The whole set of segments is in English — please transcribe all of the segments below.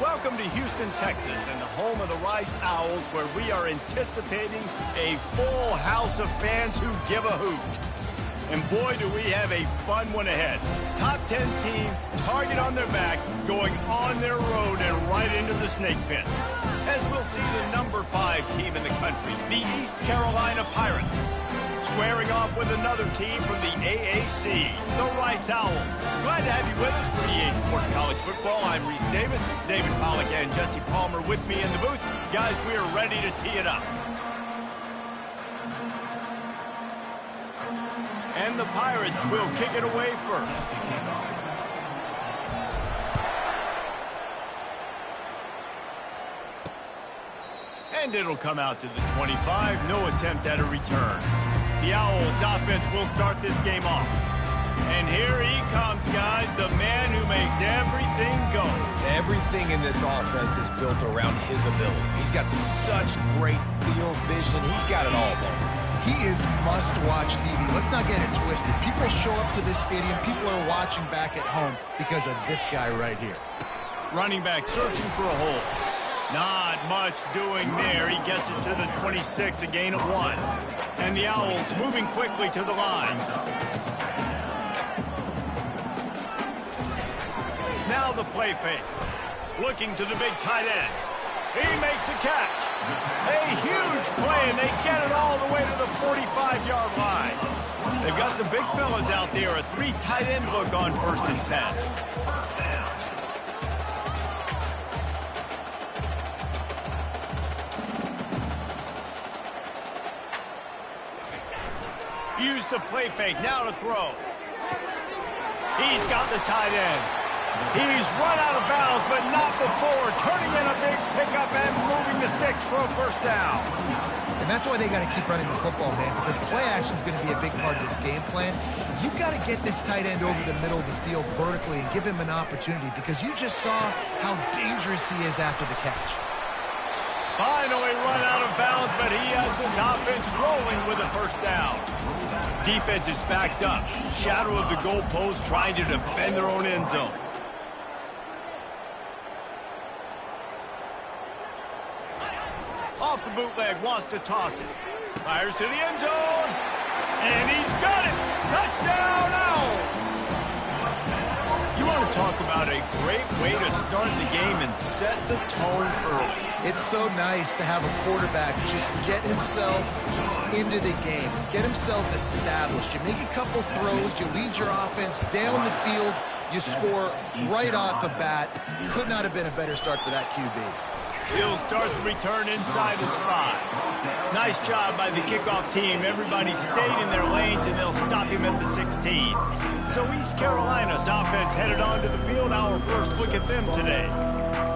Welcome to Houston, Texas, and the home of the Rice Owls, where we are anticipating a full house of fans who give a hoot. And boy, do we have a fun one ahead. Top 10 team, target on their back, going on their road and right into the snake pit. As we'll see the number 5 team in the country, the East Carolina Pirates, squaring off with another team from the AAC, the Rice Owls. Glad to have you with us for EA Sports College Football. I'm Reese Davis, David Pollack and Jesse Palmer with me in the booth. Guys, we are ready to tee it up. And the Pirates will kick it away first. And it'll come out to the 25. No attempt at a return. The Owls offense will start this game off. And here he comes, guys, the man who makes everything go. Everything in this offense is built around his ability. He's got such great field vision. He's got it all, though. He is must-watch TV. Let's not get it twisted. People show up to this stadium. People are watching back at home because of this guy right here. Running back searching for a hole. Not much doing there. He gets it to the 26, a gain of 1. And the Owls moving quickly to the line. Now the play fake. Looking to the big tight end. He makes the catch. A huge play, and they get it all the way to the 45-yard line. They've got the big fellas out there. A 3 tight end look on 1st and 10. Use the play fake, now to throw. He's got the tight end. He's run out of bounds, but not before. Turning in a big pickup and moving the sticks for a 1st down. And that's why they got to keep running the football, man, because play action is going to be a big part of this game plan. You've got to get this tight end over the middle of the field vertically and give him an opportunity, because you just saw how dangerous he is after the catch. Finally run out of bounds, but he has this offense rolling with a 1st down. Defense is backed up. Shadow of the goalpost, trying to defend their own end zone. Off the bootleg, wants to toss it. Fires to the end zone. And he's got it. Touchdown, Owls. You want to talk about a great way to start the game and set the tone early. It's so nice to have a quarterback just get himself into the game, get himself established. You make a couple throws, you lead your offense down the field, you score right off the bat. Could not have been a better start for that QB. He'll start the return inside his 5. Nice job by the kickoff team. Everybody stayed in their lanes, and they'll stop him at the 16. So East Carolina's offense headed onto the field. Our first look at them today.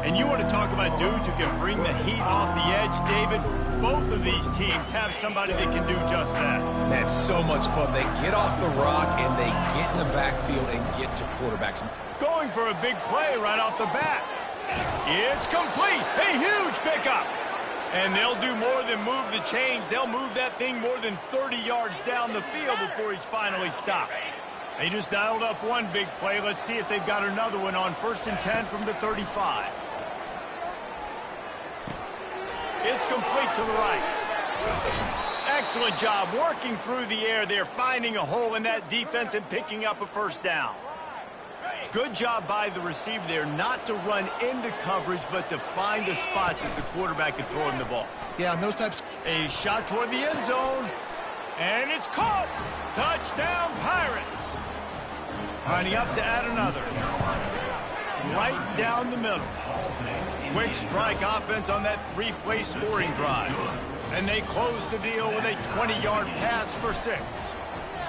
And you want to talk about dudes who can bring the heat off the edge, David? Both of these teams have somebody that can do just that. That's so much fun. They get off the rock, and they get in the backfield and get to quarterbacks. Going for a big play right off the bat. It's complete. A huge pickup. And they'll do more than move the chains. They'll move that thing more than 30 yards down the field before he's finally stopped. They just dialed up one big play. Let's see if they've got another one on 1st and 10 from the 35. It's complete to the right. Excellent job working through the air there, finding a hole in that defense and picking up a 1st down. Good job by the receiver there, not to run into coverage, but to find a spot that the quarterback could throw him the ball. Yeah, and those types. A shot toward the end zone, and it's caught. Touchdown, Pirates. Lining up to add another. Right down the middle. Quick strike offense on that 3-play scoring drive. And they close the deal with a 20-yard pass for 6.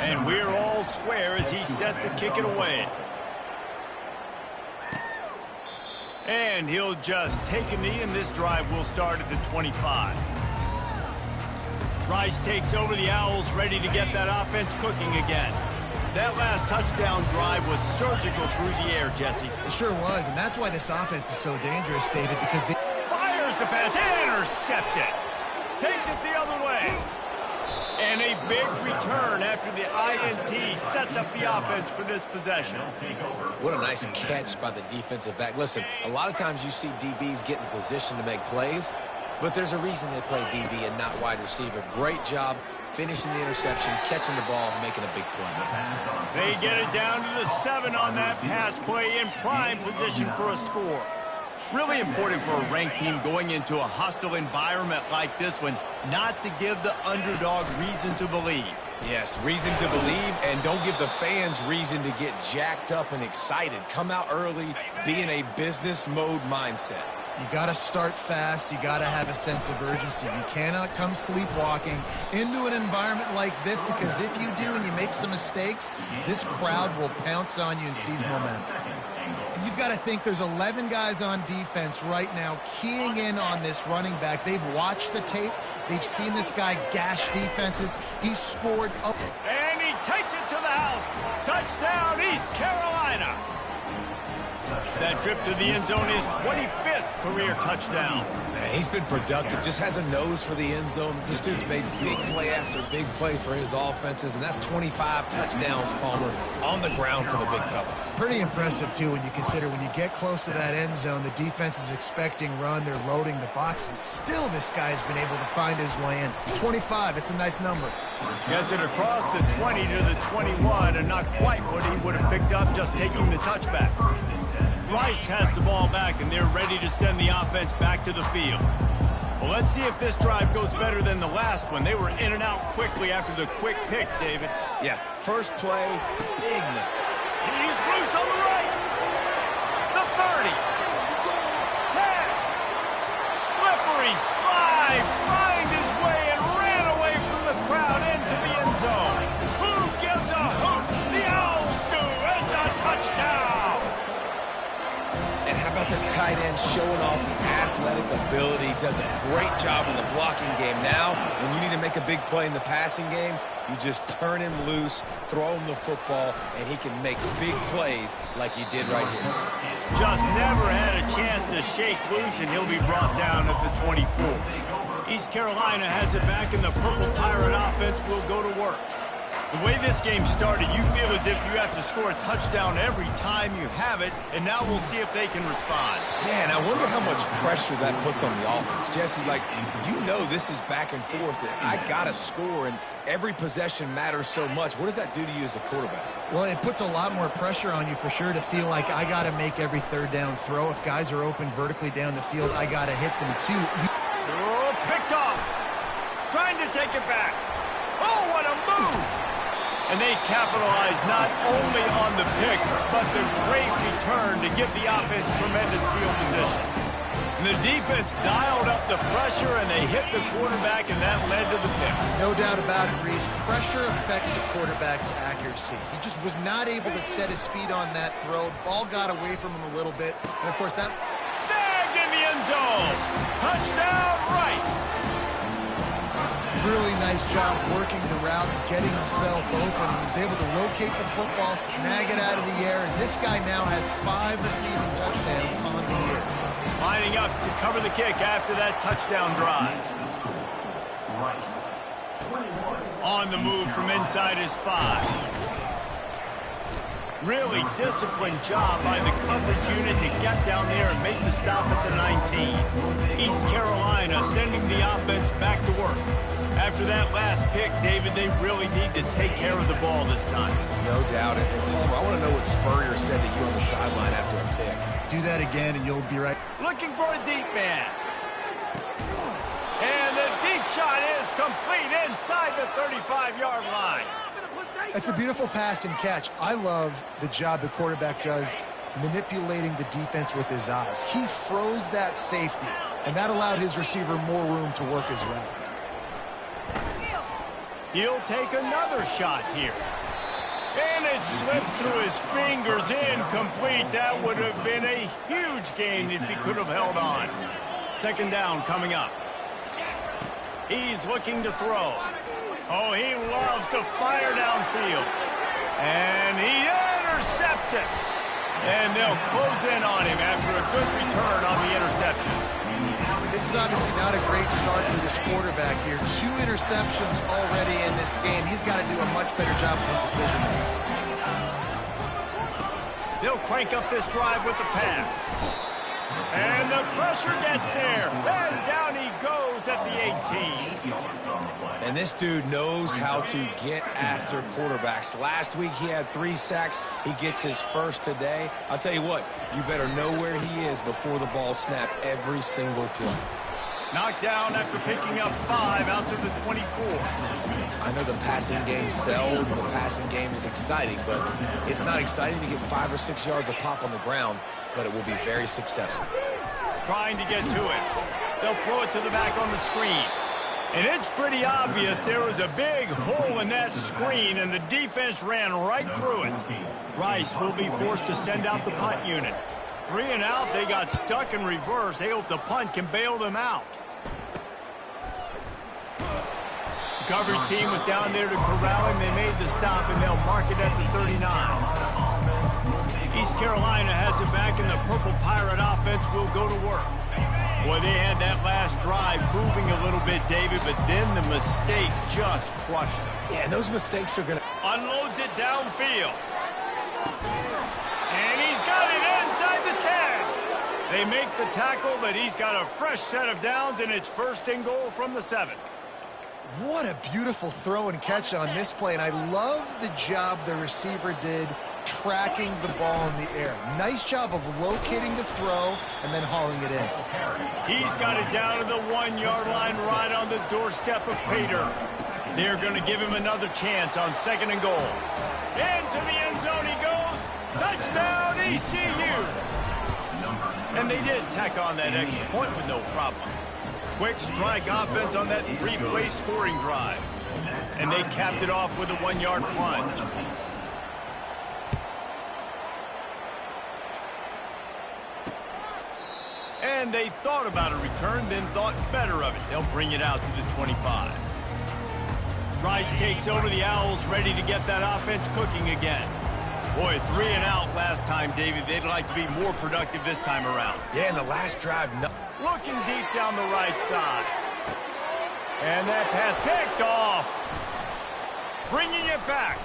And we're all square as he's set to kick it away. And he'll just take a knee, and this drive will start at the 25. Rice takes over the Owls, ready to get that offense cooking again. That last touchdown drive was surgical through the air, Jesse. It sure was, and that's why this offense is so dangerous, David, because they... Fires the pass, intercepted. Takes it the other way. And a big return after the INT sets up the offense for this possession. What a nice catch by the defensive back. Listen, a lot of times you see DBs get in position to make plays, but there's a reason they play DB and not wide receiver. Great job finishing the interception, catching the ball, making a big play. They get it down to the 7 on that pass play in prime position for a score. Really important for a ranked team going into a hostile environment like this one, not to give the underdog reason to believe. Yes, reason to believe, and don't give the fans reason to get jacked up and excited. Come out early, be in a business mode mindset. You got to start fast. You got to have a sense of urgency. You cannot come sleepwalking into an environment like this, because if you do and you make some mistakes, this crowd will pounce on you and seize momentum. And you've got to think there's 11 guys on defense right now keying in on this running back. They've watched the tape. They've seen this guy gash defenses. He's scored up. And he takes it to the house. Touchdown, East Carolina. That trip to the end zone is 25th career touchdown. Man, he's been productive, just has a nose for the end zone. This dude's made big play after big play for his offenses, and that's 25 touchdowns, Palmer, on the ground for the big fella. Pretty impressive, too, when you consider when you get close to that end zone, the defense is expecting run, they're loading the box, and still this guy's been able to find his way in. 25, it's a nice number. Gets it across the 20 to the 21, and not quite what he would have picked up just taking the touchback. Rice has the ball back, and they're ready to send the offense back to the field. Well, let's see if this drive goes better than the last one. They were in and out quickly after the quick pick, David. Yeah, first play, big mistake. He's loose on the right. The 30. 10. Slippery slide. Find his way and ran away from the crowd into the end zone. Who gives a hoot? The Owls do. It's a touchdown. And how about the tight end showing off the athletic ability? Does a great job in the blocking game. Now, when you need to make a big play in the passing game, you just turn him loose, throw him the football, and he can make big plays like he did right here. Just never had a chance to shake loose, and he'll be brought down at the 24. East Carolina has it back, and the Purple Pirate offense will go to work. The way this game started, you feel as if you have to score a touchdown every time you have it, and now we'll see if they can respond. Yeah, and I wonder how much pressure that puts on the offense. Jesse, like, you know this is back and forth, and I got to score, and every possession matters so much. What does that do to you as a quarterback? Well, it puts a lot more pressure on you for sure to feel like I got to make every third down throw. If guys are open vertically down the field, I got to hit them too. Oh, picked off. Trying to take it back. Oh, what a move! And they capitalize not only on the pick, but the great return to give the offense tremendous field position. And the defense dialed up the pressure, and they hit the quarterback, and that led to the pick. No doubt about it, Reese. Pressure affects a quarterback's accuracy. He just was not able to set his feet on that throw. Ball got away from him a little bit. And, of course, that... Snagged in the end zone. Touchdown, Rice. Really nice job working the route and getting himself open. He was able to locate the football, snag it out of the air, and this guy now has 5 receiving touchdowns on the year. Lining up to cover the kick after that touchdown drive. On the move from inside his 5. Really disciplined job by the coverage unit to get down there and make the stop at the 19. East Carolina sending the offense back to work. After that last pick, David, they really need to take care of the ball this time. No doubt. And Palmer, I want to know what Spurrier said to you on the sideline after a pick. Do that again and you'll be right. Looking for a deep man. And the deep shot is complete inside the 35-yard line. That's a beautiful pass and catch. I love the job the quarterback does manipulating the defense with his eyes. He froze that safety, and that allowed his receiver more room to work his route. He'll take another shot here. And it slips through his fingers, incomplete. That would have been a huge gain if he could have held on. Second down coming up. He's looking to throw. Oh, he loves to fire downfield. And he intercepts it. And they'll close in on him after a good return on the interception. This is obviously not a great start for this quarterback here. 2 interceptions already in this game. He's got to do a much better job with his decision making. They'll crank up this drive with the pass. And the pressure gets there. And down he goes at the 18. And this dude knows how to get after quarterbacks. Last week he had 3 sacks. He gets his first today. I'll tell you what, you better know where he is before the ball snapped every single play. Knocked down after picking up 5 out to the 24. I know the passing game sells and the passing game is exciting, but it's not exciting to get 5 or 6 yards a pop on the ground, but it will be very successful. Trying to get to it. They'll throw it to the back on the screen. And it's pretty obvious there was a big hole in that screen, and the defense ran right through it. Rice will be forced to send out the punt unit. 3 and out, they got stuck in reverse. They hope the punt can bail them out. The coverage team was down there to corral him. They made the stop, and they'll mark it at the 39. East Carolina has it back, and the Purple Pirate offense will go to work. Boy, they had that last drive moving a little bit, David, but then the mistake just crushed them. Yeah, and those mistakes are going to... Unloads it downfield. And he's got it inside the 10. They make the tackle, but he's got a fresh set of downs, and it's 1st and goal from the 7. What a beautiful throw and catch on this play, and I love the job the receiver did tracking the ball in the air. Nice job of locating the throw and then hauling it in. He's got it down to the 1-yard line right on the doorstep of Pater. They're going to give him another chance on 2nd and goal. Into the end zone he goes. Touchdown, ECU! And they did tack on that extra point with no problem. Quick strike offense on that 3-play scoring drive. And they capped it off with a 1-yard plunge. And they thought about a return, then thought better of it. They'll bring it out to the 25. Rice takes over the Owls, ready to get that offense cooking again. Boy, 3 and out last time, David. They'd like to be more productive this time around. Yeah, in the last drive... Looking deep down the right side. And that pass picked off. Bringing it back.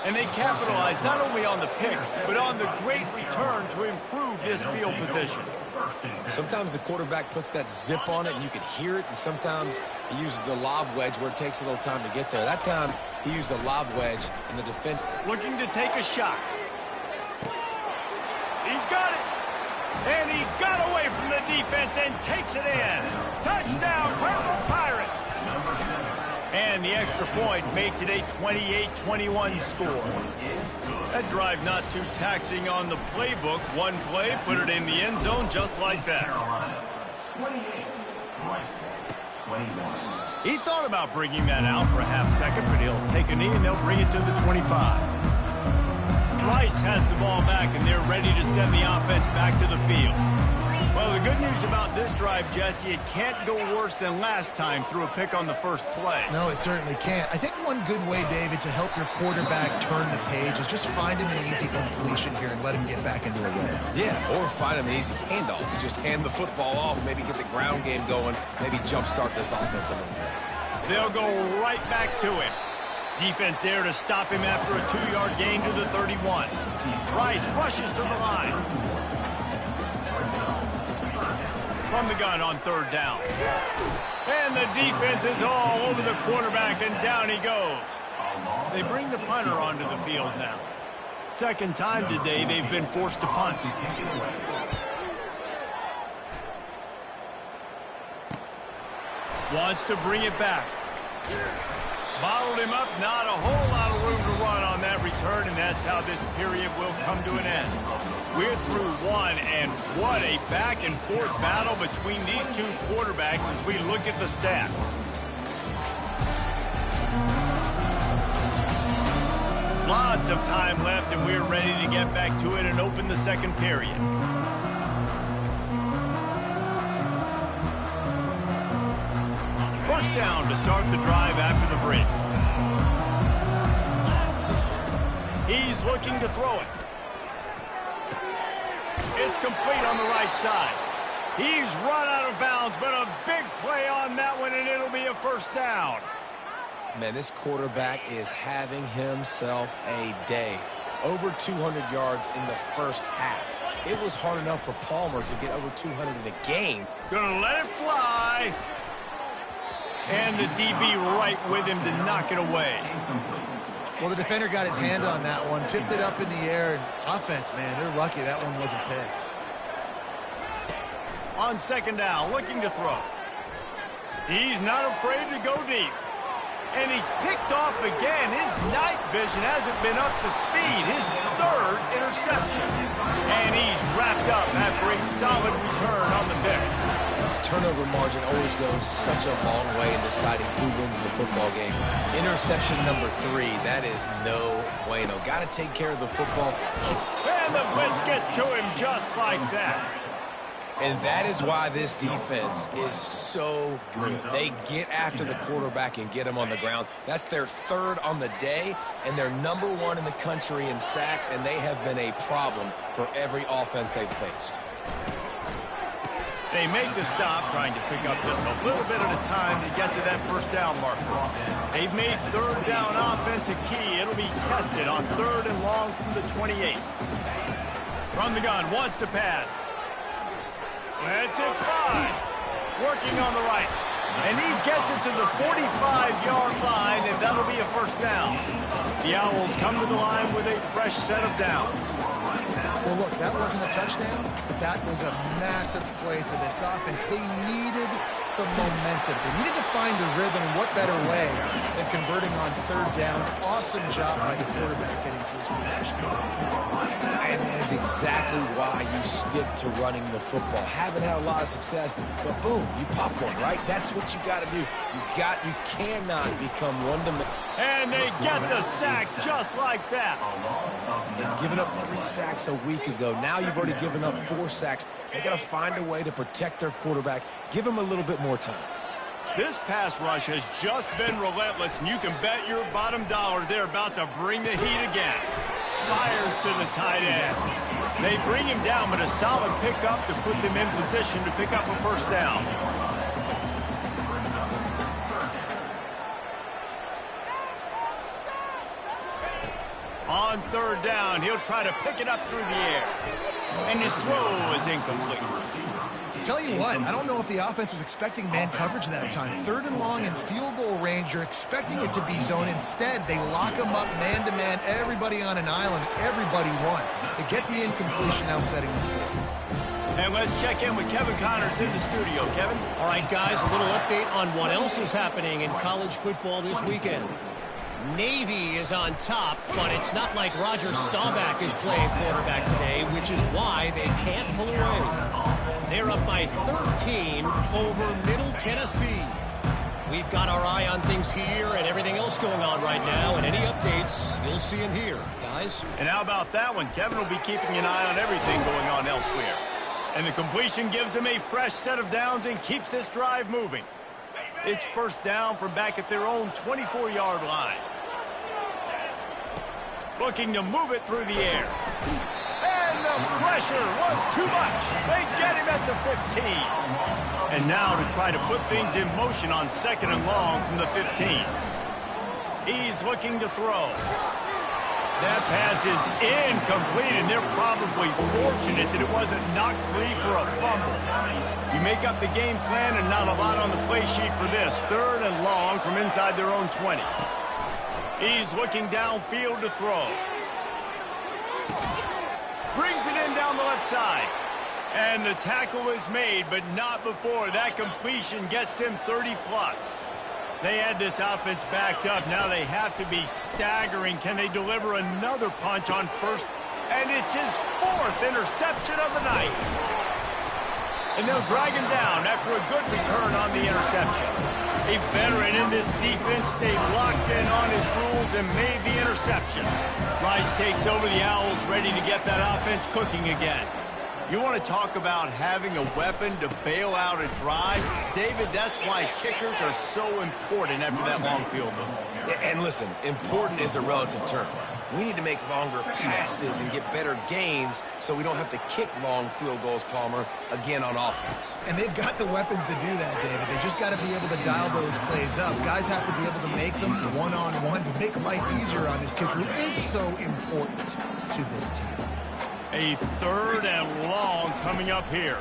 And they capitalized not only on the pick, but on the great return to improve this field position. Sometimes the quarterback puts that zip on it and you can hear it, and sometimes he uses the lob wedge where it takes a little time to get there. That time he used the lob wedge, and the defender looking to take a shot. He's got it. And he got away from the defense and takes it in. Touchdown, Purple Pirates. And the extra point makes it a 28-21 score. That drive not too taxing on the playbook. One play, put it in the end zone just like that. He thought about bringing that out for a half second, but he'll take a knee and they'll bring it to the 25. Rice has the ball back, and they're ready to send the offense back to the field. Well, the good news about this drive, Jesse, it can't go worse than last time through a pick on the first play. No, it certainly can't. I think one good way, David, to help your quarterback turn the page is just find him an easy completion here and let him get back into a rhythm. Yeah, or find him an easy handoff. Just hand the football off, maybe get the ground game going, maybe jumpstart this offense a little bit. They'll go right back to him. Defense there to stop him after a 2-yard gain to the 31. Rice rushes to the line. From the gun on 3rd down. And the defense is all over the quarterback, and down he goes. They bring the punter onto the field now. 2nd time today they've been forced to punt. Wants to bring it back. Bottled him up, not a whole lot of room to run on that return, and that's how this period will come to an end. We're through 1, and what a back-and-forth battle between these two quarterbacks as we look at the stats. Lots of time left, and we're ready to get back to it and open the 2nd period. First down to start the drive after the break. He's looking to throw it. It's complete on the right side. He's run out of bounds, but a big play on that one, and it'll be a first down. Man, this quarterback is having himself a day. Over 200 yards in the first half. It was hard enough for Palmer to get over 200 in a game. Gonna let it fly. And the DB right with him to knock it away. Well, the defender got his hand on that one, tipped it up in the air, and offense, man, they're lucky that one wasn't picked. On second down, looking to throw. He's not afraid to go deep. And he's picked off again. His night vision hasn't been up to speed. His third interception. And he's wrapped up after a solid return on the pick. Turnover margin always goes such a long way in deciding who wins the football game. Interception number 3, that is no bueno. Got to take care of the football. And the blitz gets to him just like that. And that is why this defense is so good. They get after the quarterback and get him on the ground. That's their 3rd on the day, and they're number 1 in the country in sacks, and they have been a problem for every offense they've faced. They make the stop, trying to pick up just a little bit at a time to get to that first down marker. They've made third down offense a key. It'll be tested on 3rd and long from the 28. From the gun, wants to pass. Let's it fly. Working on the right. And he gets it to the 45-yard line, and that'll be a first down. The Owls come to the line with a fresh set of downs. Well, look, that wasn't a touchdown, but that was a massive play for this offense. They needed some momentum. They needed to find a rhythm. What better way than converting on 3rd down? Awesome job by the quarterback getting through his progression. And that is exactly why you stick to running the football. Haven't had a lot of success, but boom, you pop one, right? That's what you got to do. You cannot become one-dimensional. And they get the sack just like that. And giving up 3 sacks a week ago. Now you've already given up 4 sacks. They got to find a way to protect their quarterback. Give him a little bit more time. This pass rush has just been relentless, and you can bet your bottom dollar they're about to bring the heat again. Fires to the tight end. They bring him down, but a solid pickup to put them in position to pick up a first down. On 3rd down, he'll try to pick it up through the air. And his throw is incomplete. Tell you what, I don't know if the offense was expecting man coverage that time. 3rd and long in field goal range, you're expecting it to be zone. Instead, they lock them up man-to-man, everybody on an island, everybody won. They get the incompletion, now setting the field. And let's check in with Kevin Connors in the studio. Kevin? All right, guys, a little update on what else is happening in college football this weekend. Navy is on top, but it's not like Roger Staubach is playing quarterback today, which is why they can't pull away. They're up by 13 over Middle Tennessee. We've got our eye on things here and everything else going on right now, and any updates, you'll see them here, guys. And how about that one? Kevin will be keeping an eye on everything going on elsewhere. And the completion gives him a fresh set of downs and keeps this drive moving. It's first down from back at their own 24-yard line. Looking to move it through the air. And the pressure was too much. They get him at the 15. And now to try to put things in motion on 2nd and long from the 15. He's looking to throw. That pass is incomplete, and they're probably fortunate that it wasn't knocked free for a fumble. You make up the game plan and not a lot on the play sheet for this. 3rd and long from inside their own 20. He's looking downfield to throw. Brings it in down the left side. And the tackle is made, but not before that completion gets them 30-plus. They had this offense backed up. Now they have to be staggering. Can they deliver another punch on 1st? And it's his 4th interception of the night. And they'll drag him down after a good return on the interception. A veteran in this defense stayed locked in on his rules and made the interception. Rice takes over the Owls, ready to get that offense cooking again. You want to talk about having a weapon to bail out a drive? David, that's why kickers are so important after that long field goal. And listen, important is a relative term. We need to make longer passes and get better gains so we don't have to kick long field goals, Palmer, again on offense. And they've got the weapons to do that, David. They just got to be able to dial those plays up. Guys have to be able to make them one-on-one to make life easier on this kicker, who is so important to this team. A 3rd and long coming up here.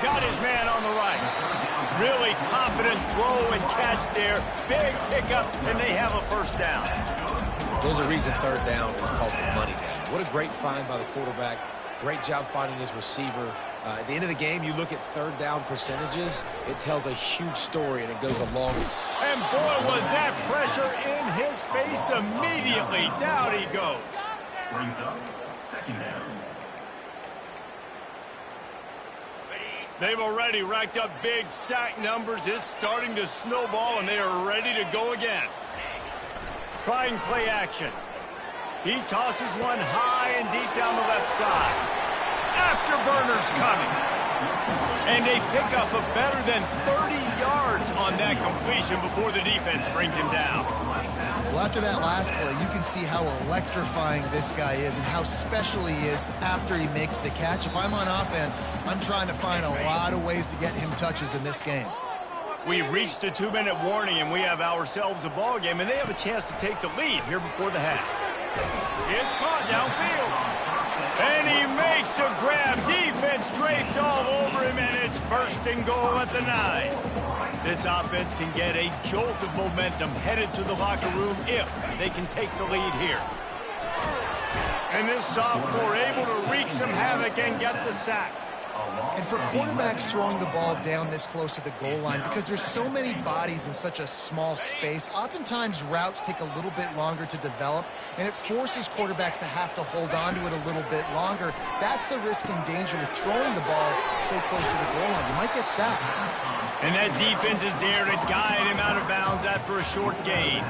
Got his man on the right. Really confident throw and catch there. Big pickup, and they have a first down. There's a reason 3rd down is called the money down. What a great find by the quarterback. Great job finding his receiver. At the end of the game, you look at 3rd down percentages. It tells a huge story, and it goes a long way. And boy, was that pressure in his face immediately. Down he goes. Brings up 2nd down. They've already racked up big sack numbers. It's starting to snowball, and they are ready to go again. Trying play action. He tosses one high and deep down the left side. Afterburners coming. And they pick up a better than 30 yards on that completion before the defense brings him down. Well, after that last play, you can see how electrifying this guy is and how special he is after he makes the catch. If I'm on offense, I'm trying to find a lot of ways to get him touches in this game. We've reached the 2-minute warning, and we have ourselves a ball game, and they have a chance to take the lead here before the half. It's caught downfield. And he makes a grab. Defense draped all over him, and it's 1st and goal at the 9. This offense can get a jolt of momentum headed to the locker room if they can take the lead here. And this sophomore able to wreak some havoc and get the sack. And for quarterbacks throwing the ball down this close to the goal line, because there's so many bodies in such a small space, oftentimes routes take a little bit longer to develop, and it forces quarterbacks to have to hold on to it a little bit longer. That's the risk and danger with throwing the ball so close to the goal line. You might get sacked. And that defense is there to guide him out of bounds after a short gain.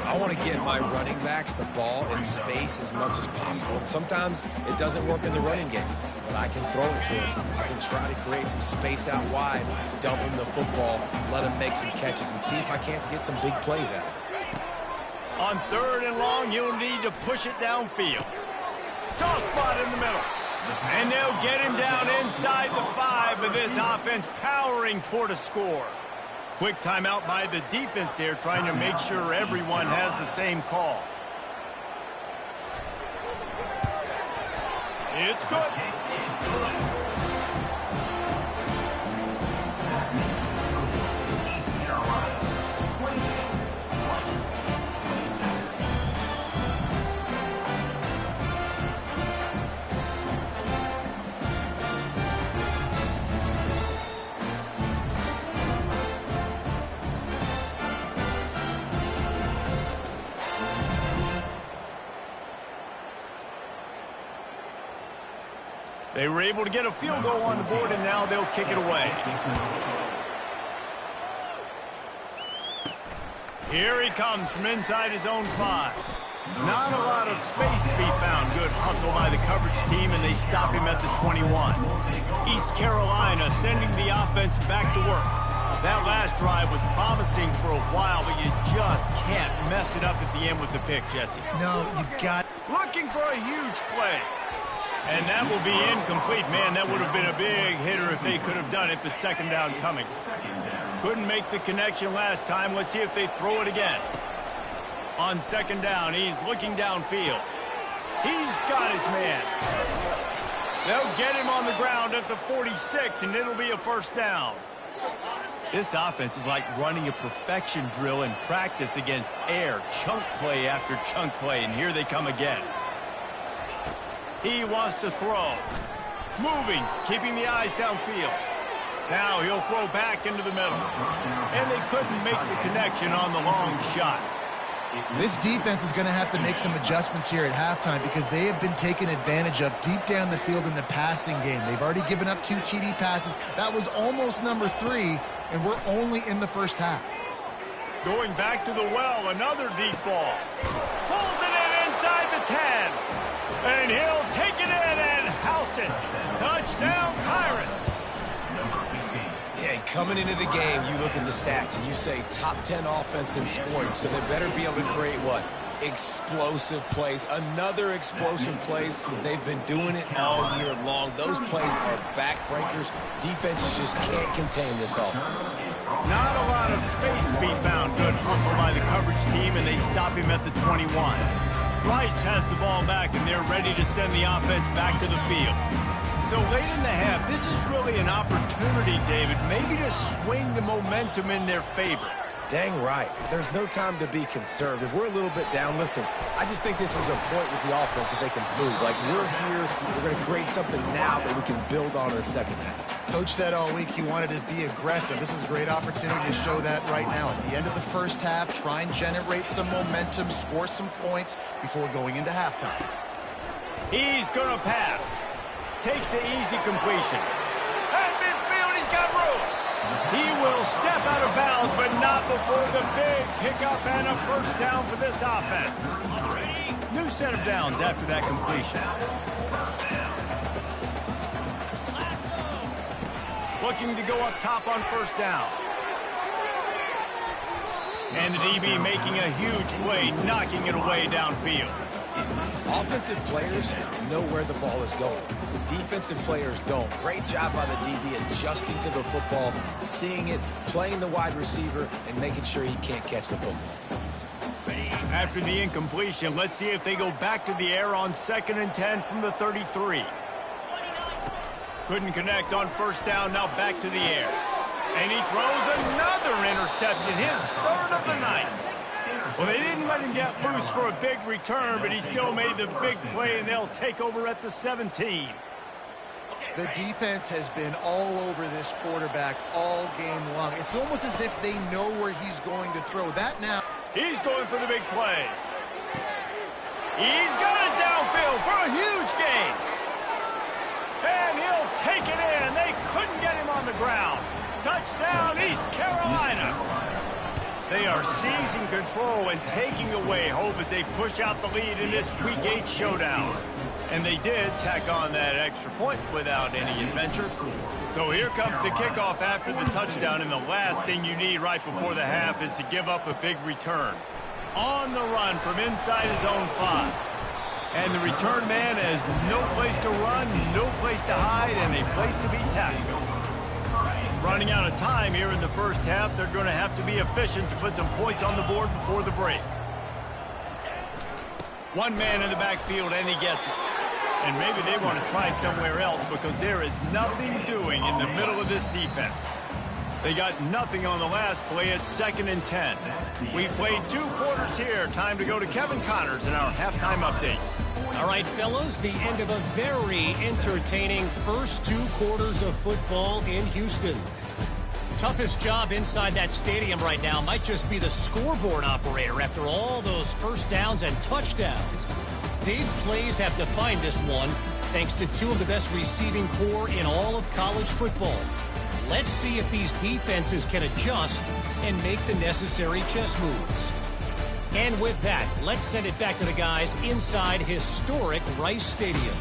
I want to get my running backs the ball in space as much as possible. And sometimes it doesn't work in the running game, but I can throw it to him. I can try to create some space out wide, dump him the football, let him make some catches, and see if I can't get some big plays out of it. On 3rd and long, you'll need to push it downfield. Soft spot in the middle. And they'll get him down inside the 5 with this offense powering toward a score. Quick timeout by the defense there, trying to make sure everyone has the same call. It's good. They were able to get a field goal on the board, and now they'll kick it away. Here he comes from inside his own 5. Not a lot of space to be found. Good hustle by the coverage team, and they stop him at the 21. East Carolina sending the offense back to work. That last drive was promising for a while, but you just can't mess it up at the end with the pick, Jesse. No, you got... Looking for a huge play. And that will be incomplete. Man, that would have been a big hitter if they could have done it, but 2nd down coming. Couldn't make the connection last time. Let's see if they throw it again. On 2nd down, he's looking downfield. He's got his man. They'll get him on the ground at the 46, and it'll be a 1st down. This offense is like running a perfection drill in practice against air. Chunk play after chunk play, and here they come again. He wants to throw. Moving, keeping the eyes downfield. Now he'll throw back into the middle. And they couldn't make the connection on the long shot. This defense is going to have to make some adjustments here at halftime because they have been taken advantage of deep down the field in the passing game. They've already given up 2 TD passes. That was almost number 3, and we're only in the first half. Going back to the well, another deep ball. Pulls it in inside the 10. And he'll take it in and house it. Touchdown, Pirates. Yeah, Coming into the game, you look at the stats and you say top 10 offense in scoring, so they better be able to create what? Explosive plays. Another explosive plays. They've been doing it all year long. Those plays are backbreakers. Defenses just can't contain this offense. Not a lot of space to be found. Good hustle by the coverage team, and they stop him at the 21. Rice has the ball back, and they're ready to send the offense back to the field. So late in the half, this is really an opportunity, David, maybe to swing the momentum in their favor. Dang right. There's no time to be conservative. We're a little bit down. Listen, I just think this is a point with the offense that they can prove. Like, we're here, we're going to create something now that we can build on in the second half. Coach said all week he wanted to be aggressive. This is a great opportunity to show that right now. At the end of the first half, try and generate some momentum, score some points before going into halftime. He's going to pass. Takes the easy completion. At midfield, he's got room. He will step out of bounds, but not before the big pickup and a first down for this offense. New set of downs after that completion. Looking to go up top on first down. And the DB making a huge play, knocking it away downfield. Offensive players know where the ball is going. Defensive players don't. Great job by the DB adjusting to the football, seeing it, playing the wide receiver, and making sure he can't catch the football. After the incompletion, let's see if they go back to the air on 2nd and 10 from the 33. Couldn't connect on first down, now back to the air. And he throws another interception, his third of the night. Well, they didn't let him get loose for a big return, but he still made the big play, and they'll take over at the 17. The defense has been all over this quarterback all game long. It's almost as if they know where he's going to throw. That now. He's going for the big play. He's got it downfield for a huge gain. And he'll take it in. They couldn't get him on the ground. Touchdown, East Carolina. They are seizing control and taking away hope as they push out the lead in this Week 8 showdown. And they did tack on that extra point without any adventure. So here comes the kickoff after the touchdown, and the last thing you need right before the half is to give up a big return. On the run from inside his own 5. And the return man has no place to run, no place to hide, and a place to be tackled. Running out of time here in the first half, they're going to have to be efficient to put some points on the board before the break. One man in the backfield, and he gets it. And maybe they want to try somewhere else because there is nothing doing in the middle of this defense. They got nothing on the last play at 2nd and 10. We've played 2 quarters here. Time to go to Kevin Connors in our halftime update. All right, fellas, the end of a very entertaining first 2 quarters of football in Houston. Toughest job inside that stadium right now might just be the scoreboard operator after all those first downs and touchdowns. Big plays have defined this one, thanks to 2 of the best receiving corps in all of college football. Let's see if these defenses can adjust and make the necessary chess moves. And with that, let's send it back to the guys inside historic Rice Stadium.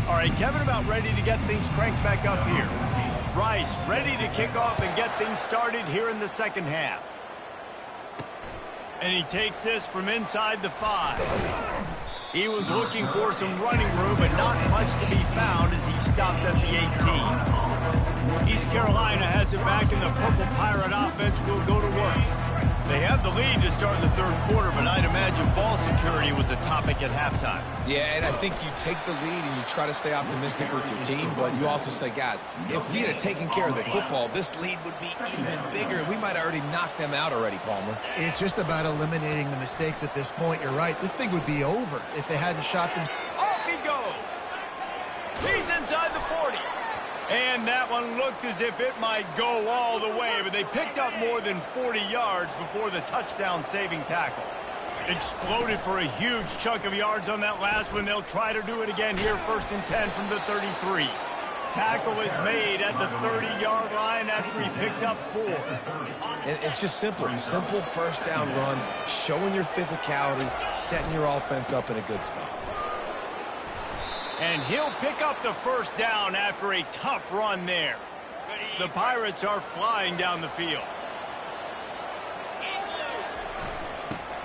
All right, Kevin about ready to get things cranked back up here. Rice ready to kick off and get things started here in the second half. And he takes this from inside the 5. He was looking for some running room, but not much to be found as he stopped at the 18. East Carolina has it back, and the Purple Pirate offense will go to work. They have the lead to start the third quarter, but I'd imagine ball security was a topic at halftime. Yeah, and I think you take the lead and you try to stay optimistic with your team, but you also say, guys, if we had taken care of the football, this lead would be even bigger, and we might have already knocked them out already, Palmer. It's just about eliminating the mistakes at this point. You're right. This thing would be over if they hadn't shot them. Off he goes. He's inside the 40. And that one looked as if it might go all the way, but they picked up more than 40 yards before the touchdown-saving tackle. Exploded for a huge chunk of yards on that last one. They'll try to do it again here, 1st and 10 from the 33. Tackle is made at the 30-yard line after he picked up 4. And it's just simple first down run, showing your physicality, setting your offense up in a good spot. And he'll pick up the first down after a tough run there. The Pirates are flying down the field.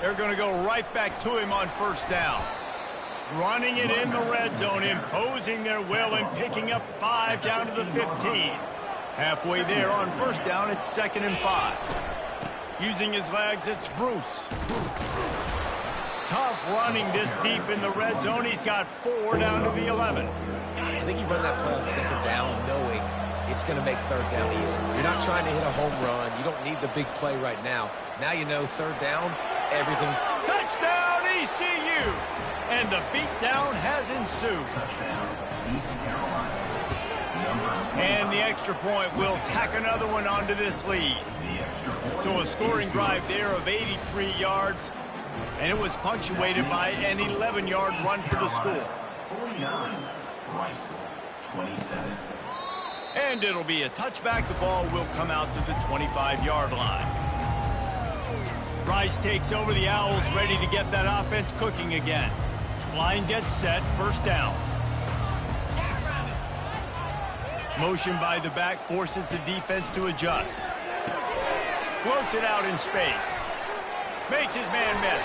They're going to go right back to him on first down. Running it in the red zone, imposing their will and picking up 5 down to the 15. Halfway there on first down, it's 2nd and 5. Using his legs, it's Bruce. Tough running this deep in the red zone. He's got 4 down to the 11. I think you run that play on 2nd down knowing it's going to make 3rd down easy. You're not trying to hit a home run. You don't need the big play right now. Now you know 3rd down, everything's... Touchdown, ECU! And the beatdown has ensued. And the extra point will tack another one onto this lead. So a scoring drive there of 83 yards, and it was punctuated by an 11-yard run for the score. 49, Rice, 27. And it'll be a touchback. The ball will come out to the 25-yard line. Rice takes over the Owls, ready to get that offense cooking again. Line gets set, first down. Motion by the back forces the defense to adjust. Floats it out in space. Makes his man miss.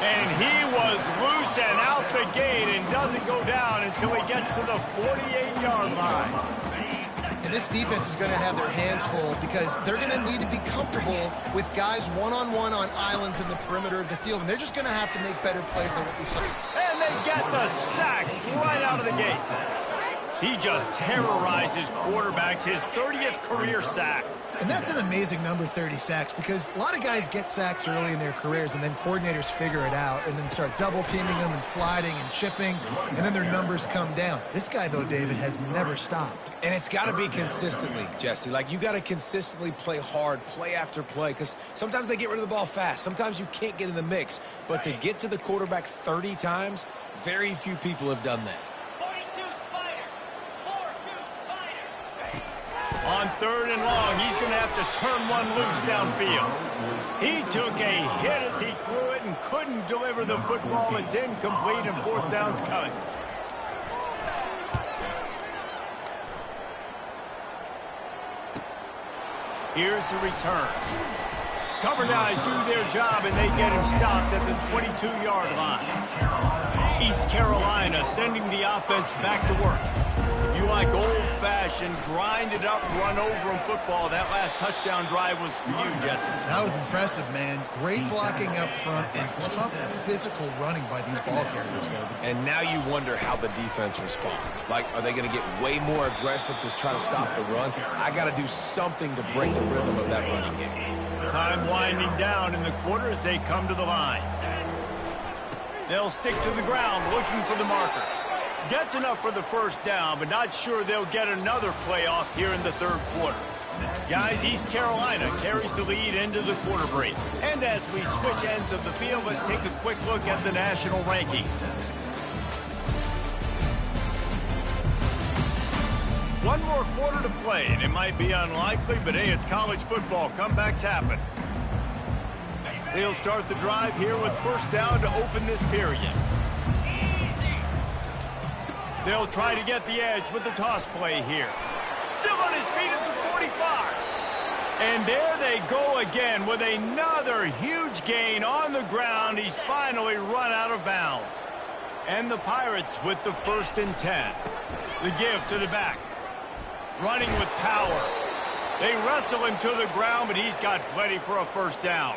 And he was loose and out the gate and doesn't go down until he gets to the 48-yard line. And this defense is going to have their hands full because they're going to need to be comfortable with guys one-on-one on islands in the perimeter of the field. And they're just going to have to make better plays than what we saw. And they get the sack right out of the gate. He just terrorizes quarterbacks, his 30th career sack. And that's an amazing number, 30 sacks, because a lot of guys get sacks early in their careers, and then coordinators figure it out and then start double-teaming them and sliding and chipping, and then their numbers come down. This guy, though, David, has never stopped. And it's got to be consistently, Jesse. Like, you got to consistently play hard, play after play, because sometimes they get rid of the ball fast. Sometimes you can't get in the mix. But to get to the quarterback 30 times, very few people have done that. On 3rd and long, he's going to have to turn one loose downfield. He took a hit as he threw it and couldn't deliver the football. It's incomplete, and 4th down's coming. Here's the return. Cover guys do their job, and they get him stopped at the 22-yard line. East Carolina sending the offense back to work. If you like old-fashioned, grind-it-up, run-over-'em football, that last touchdown drive was for you, Jesse. That was impressive, man. Great blocking up front and tough physical running by these ball carriers, though. And now you wonder how the defense responds. Like, are they going to get way more aggressive to try to stop the run? I got to do something to break the rhythm of that running game. Time winding down in the quarter as they come to the line. They'll stick to the ground looking for the marker. Gets enough for the first down, but not sure they'll get another play off here in the 3rd quarter. Guys, East Carolina carries the lead into the quarter break. And as we switch ends of the field, let's take a quick look at the national rankings. One more quarter to play, and it might be unlikely, but hey, it's college football. Comebacks happen. They'll start the drive here with first down to open this period. They'll try to get the edge with the toss play here. Still on his feet at the 45. And there they go again with another huge gain on the ground. He's finally run out of bounds. And the Pirates with the 1st and 10. The give to the back. Running with power. They wrestle him to the ground, but he's got plenty for a first down.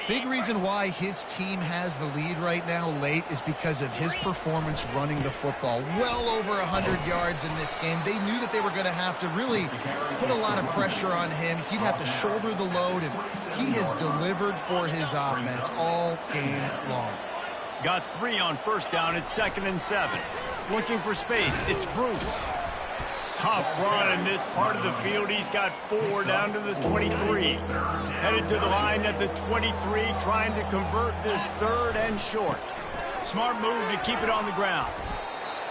Big reason why his team has the lead right now late is because of his performance running the football. Well over 100 yards in this game. They knew that they were going to have to really put a lot of pressure on him. He'd have to shoulder the load, and he has delivered for his offense all game long. Got 3 on first down. It's 2nd and 7. Looking for space. It's Bruce. Tough run in this part of the field. He's got 4 down to the 23. Headed to the line at the 23, trying to convert this 3rd and short. Smart move to keep it on the ground.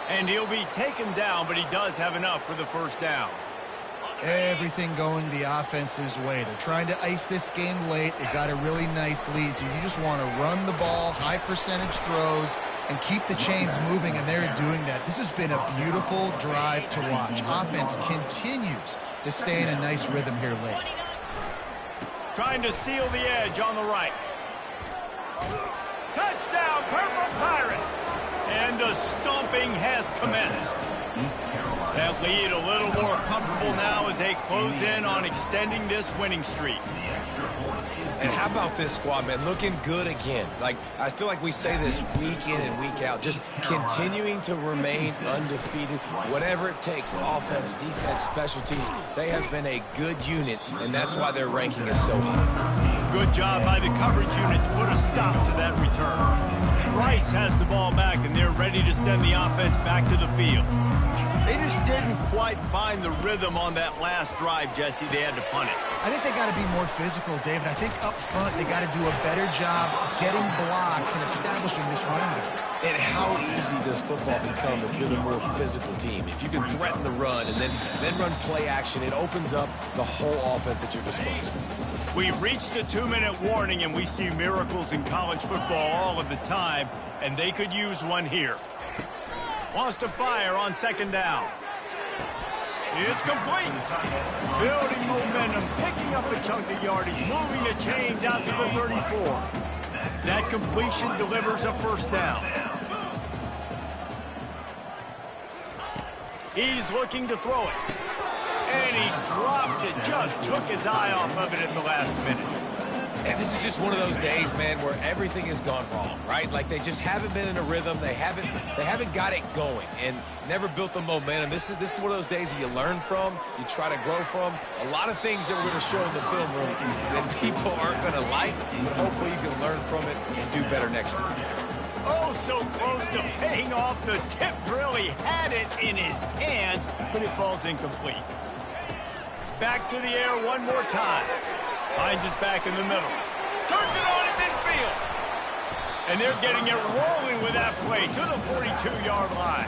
And he'll be taken down, but he does have enough for the first down. Everything going the offense's way. They're trying to ice this game late. They got a really nice lead, so you just want to run the ball, high percentage throws, and keep the chains moving, and they're doing that. This has been a beautiful drive to watch. Offense continues to stay in a nice rhythm here late. Trying to seal the edge on the right. Touchdown, Purple Pirates! And the stomping has commenced. That lead a little more comfortable now as they close in on extending this winning streak. And how about this squad, man? Looking good again. Like, I feel like we say this week in and week out, just continuing to remain undefeated. Whatever it takes, offense, defense, special teams, they have been a good unit, and that's why their ranking is so high. Good job by the coverage unit to put a stop to that return. Rice has the ball back, and they're ready to send the offense back to the field. They just didn't quite find the rhythm on that last drive, Jesse. They had to punt it. I think they got to be more physical, David. I think up front they got to do a better job getting blocks and establishing this running game. And how easy does football become if you're the more physical team? If you can threaten the run and then run play action, it opens up the whole offense at your disposal. We reached the 2-minute warning, and we see miracles in college football all of the time, and they could use one here. Wants to fire on second down. It's complete. Building momentum, picking up a chunk of yardage, moving the chains out to the 34. That completion delivers a first down. He's looking to throw it. And he drops it. Just took his eye off of it at the last minute. And this is just one of those days, man, where everything has gone wrong, right? Like they just haven't been in a rhythm. They haven't got it going and never built the momentum. This is one of those days that you learn from, you try to grow from. A lot of things that we're going to show in the film room that people aren't going to like, but hopefully you can learn from it and do better next week. Oh, so close to paying off. The tip drill. He had it in his hands, but it falls incomplete. Back to the air one more time. Finds us back in the middle. Turns it on at midfield. And they're getting it rolling with that play to the 42-yard line.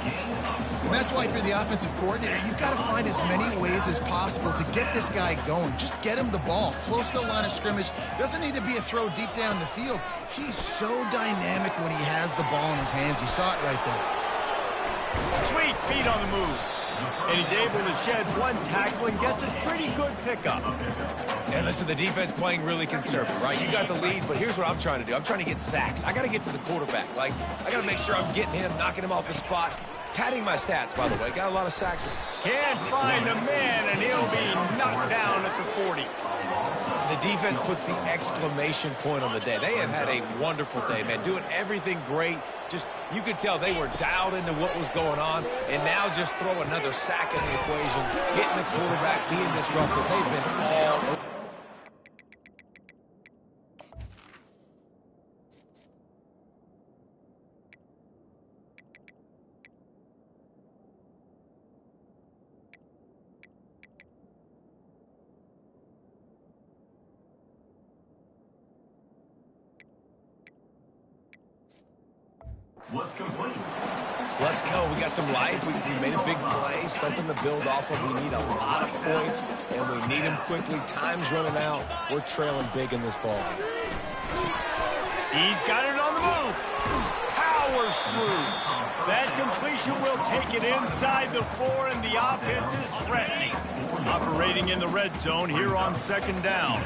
And that's why if you're the offensive coordinator, you've got to find as many ways as possible to get this guy going. Just get him the ball close to the line of scrimmage. Doesn't need to be a throw deep down the field. He's so dynamic when he has the ball in his hands. You saw it right there. Sweet feet on the move. And he's able to shed one tackle and gets a pretty good pickup. And listen, the defense playing really conservative, right? You got the lead, but here's what I'm trying to do. I'm trying to get sacks. I got to get to the quarterback. Like, I got to make sure I'm getting him, knocking him off his spot. Padding my stats, by the way. Got a lot of sacks. Can't find a man, and he'll be knocked down at the 40. The defense puts the exclamation point on the day. They have had a wonderful day, man. Doing everything great. Just, you could tell they were dialed into what was going on. And now just throw another sack in the equation. Hitting the quarterback, being disruptive. They've been all over. Was complete. Let's go. We got some life. We made a big play, something to build off of. We need a lot of points, and we need them quickly. Time's running out. We're trailing big in this ball. He's got it on the move. Powers through. That completion will take it inside the 4, and the offense is threatening. Operating in the red zone here on second down.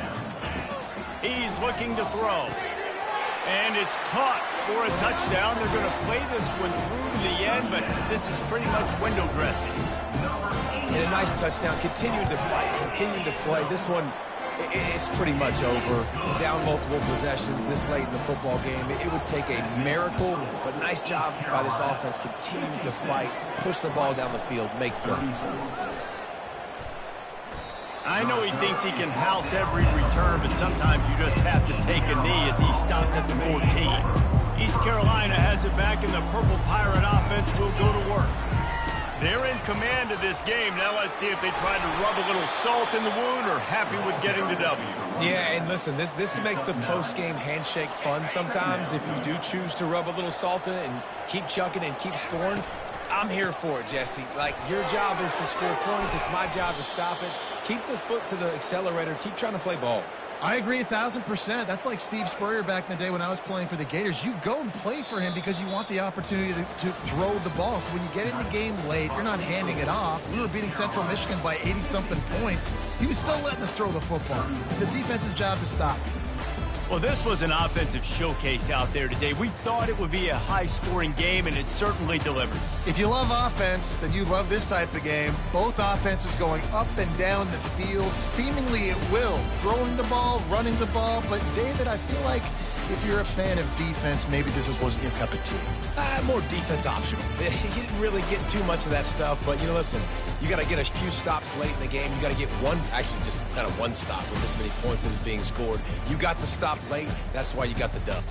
He's looking to throw. And it's caught for a touchdown. They're going to play this one through to the end, but this is pretty much window dressing. And a nice touchdown. Continuing to fight, continuing to play. This one, it's pretty much over. Down multiple possessions this late in the football game. It would take a miracle, but nice job by this offense continuing to fight, push the ball down the field, make plays. I know he thinks he can house every return, but sometimes you just have to take a knee as he stopped at the 14. East Carolina has it back, and the Purple Pirate offense will go to work. They're in command of this game. Now let's see if they try to rub a little salt in the wound or happy with getting the W. Yeah, and listen, this makes the post-game handshake fun sometimes if you do choose to rub a little salt in it and keep chucking and keep scoring. I'm here for it, Jesse. Like, your job is to score points. It's my job to stop it. Keep the foot to the accelerator. Keep trying to play ball. I agree 1,000%. That's like Steve Spurrier back in the day when I was playing for the Gators. You go and play for him because you want the opportunity to throw the ball. So when you get in the game late, you're not handing it off. We were beating Central Michigan by 80-something points. He was still letting us throw the football. It's the defense's job to stop. Well, this was an offensive showcase out there today. We thought it would be a high-scoring game, and it certainly delivered. If you love offense, then you love this type of game. Both offenses going up and down the field, seemingly at will. Throwing the ball, running the ball. But, David, I feel like if you're a fan of defense, maybe this wasn't your cup of tea. More defense optional. You didn't really get too much of that stuff, but, listen, you got to get a few stops late in the game. You got to get just kind of one stop with this many points that was being scored. You got the stop late. That's why you got the dub.